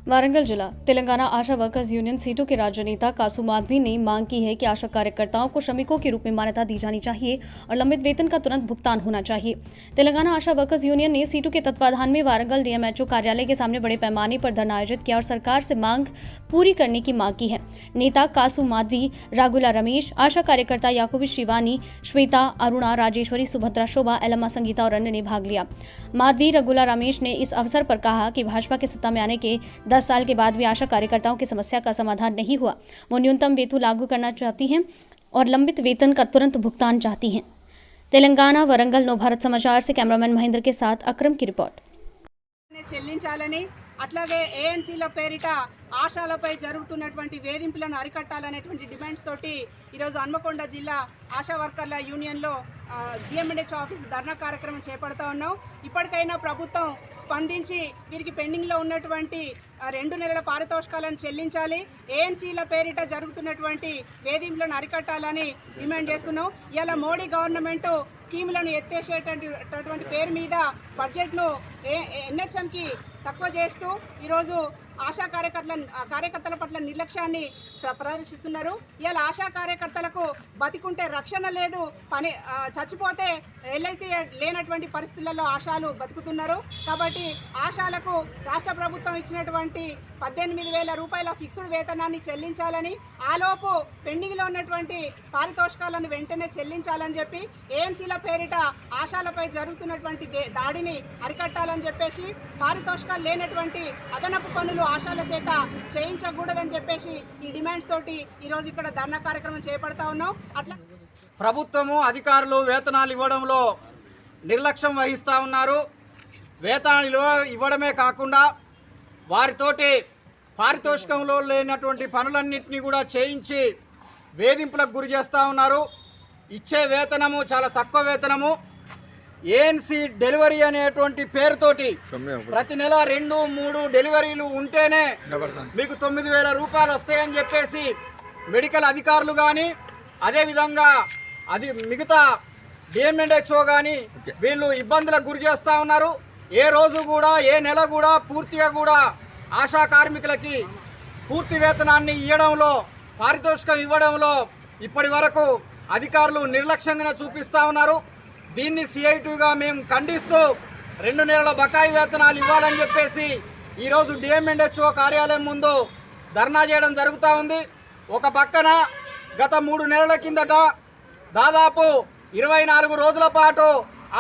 वारंगल जिला तेलंगाना आशा workers union सीटों के राज्य नेता कासू माधवी ने मांग की है कि आशा कार्यकर्ताओं को श्रमिकों के रूप में मान्यता दी जानी चाहिए और लंबित वेतन का तुरंत भुगतान होना चाहिए। तेलंगाना आशा वर्कर्स यूनियन ने सीटों के तत्वाधान में वारंगल डीएमएचओ कार्यालय के सामने बड़े पैमाने पर धरना आयोजित किया और सरकार से मांग पूरी करने की मांग की है। नेता कासू माधवी, रागुला रमेश, आशा कार्यकर्ता याकूबी शिवानी, श्वेता, अरुणा, राजेश्वरी, सुभद्रा, शोभा, एलम्मा, संगीता और अन्य ने भाग लिया। माधवी, रगुला रमेश ने इस अवसर पर कहा कि भाजपा के सत्ता में आने के 10 साल के बाद भी आशा कार्यकर्ताओं की समस्या का समाधान नहीं हुआ। वो न्यूनतम वेतन लागू करना चाहती हैं और लंबित वेतन का तुरंत भुगतान चाहती हैं। तेलंगाना वरंगल नवभारत समाचार से कैमरामैन महेंद्र के साथ अक्रम की रिपोर्ट। చెల్లించాలని అట్లాగే ఏఎన్సీల పేరిట ఆశాలపై జరుగుతున్నటువంటి వేధింపులను అరికట్టాలనేటువంటి డిమాండ్స్ తోటి ఈరోజు హన్మకొండ జిల్లా ఆశా వర్కర్ల యూనియన్లో డిఎంఎన్హెచ్ ఆఫీస్ ధర్నా కార్యక్రమం చేపడతా ఉన్నాం. ఇప్పటికైనా ప్రభుత్వం స్పందించి వీరికి పెండింగ్లో ఉన్నటువంటి 2 నెలల పారితోషికాలను చెల్లించాలి, ఏఎన్సీల పేరిట జరుగుతున్నటువంటి వేధింపులను అరికట్టాలని డిమాండ్ చేస్తున్నాం. ఇలా మోడీ గవర్నమెంట్ స్కీములను ఎత్తేసేటటువంటి పేరు మీద బడ్జెట్ను ఎన్హెచ్ఎంకి తక్కువ చేస్తూ ఈరోజు ఆశా కార్యకర్తల పట్ల నిర్లక్ష్యాన్ని ప్రదర్శిస్తున్నారు. ఇవాళ ఆశా కార్యకర్తలకు బతికుంటే రక్షణ లేదు, చచ్చిపోతే ఎల్ఐసి లేనటువంటి పరిస్థితులలో ఆశాలు బతుకుతున్నారు. కాబట్టి ఆశాలకు రాష్ట్ర ప్రభుత్వం ఇచ్చినటువంటి 18,000 రూపాయల ఫిక్స్డ్ వేతనాన్ని చెల్లించాలని, ఆలోపు పెండింగ్లో ఉన్నటువంటి పారితోషికాలను వెంటనే చెల్లించాలని చెప్పి ఏఎన్సీల పేరిట ఆశాలపై జరుగుతున్నటువంటి దాడిని అరికట్టాలని చెప్పేసి, పారితోషికాలు లేనటువంటి అదనపు పనులు ఆశాల చేత చేయించకూడదని చెప్పేసి ఈ డిమాండ్స్ తోటి ఈరోజు ఇక్కడ ధర్నా కార్యక్రమం చేపడతా ఉన్నాం. అట్లా ప్రభుత్వము అధికారులు వేతనాలు ఇవ్వడంలో నిర్లక్ష్యం వహిస్తూ ఉన్నారు. వేతనాలు ఇవ్వడమే కాకుండా వారితోటి పారితోషికంలో లేనటువంటి పనులన్నింటినీ కూడా చేయించి వేధింపులకు గురి చేస్తూ ఉన్నారు. ఇచ్చే వేతనము చాలా తక్కువ వేతనము. ఏఎన్సీ డెలివరీ అనేటువంటి పేరుతోటి ప్రతి నెల 2-3 డెలివరీలు ఉంటేనే మీకు 9,000 రూపాయలు వస్తాయని చెప్పేసి మెడికల్ అధికారులు కానీ, అదేవిధంగా మిగతా డిఎంఎన్హెచ్ఓ కానీ వీళ్ళు ఇబ్బందులకు గురి చేస్తూ ఉన్నారు. ఏ రోజు కూడా, ఏ నెల కూడా పూర్తిగా కూడా ఆశా కార్మికులకి పూర్తి వేతనాన్ని ఇవ్వడంలో, పారితోషికం ఇవ్వడంలో ఇప్పటి వరకు అధికారులు నిర్లక్ష్యంగా చూపిస్తూ ఉన్నారు. దీన్ని సిఐటిగా మేము ఖండిస్తూ 2 నెలల బకాయి వేతనాలు ఇవ్వాలని చెప్పేసి ఈరోజు డిఎంఎన్హెచ్ఓ కార్యాలయం ముందు ధర్నా చేయడం జరుగుతూ ఉంది. ఒక పక్కన గత 3 నెలల కిందట దాదాపు 24 రోజుల పాటు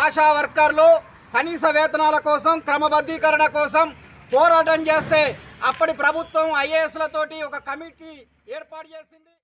ఆశా వర్కర్లు కనీస వేతనాల కోసం, క్రమబద్ధీకరణ కోసం పోరాటం చేస్తే అప్పటి ప్రభుత్వం ఐఏఎస్లతోటి ఒక కమిటీ ఏర్పాటు చేసింది.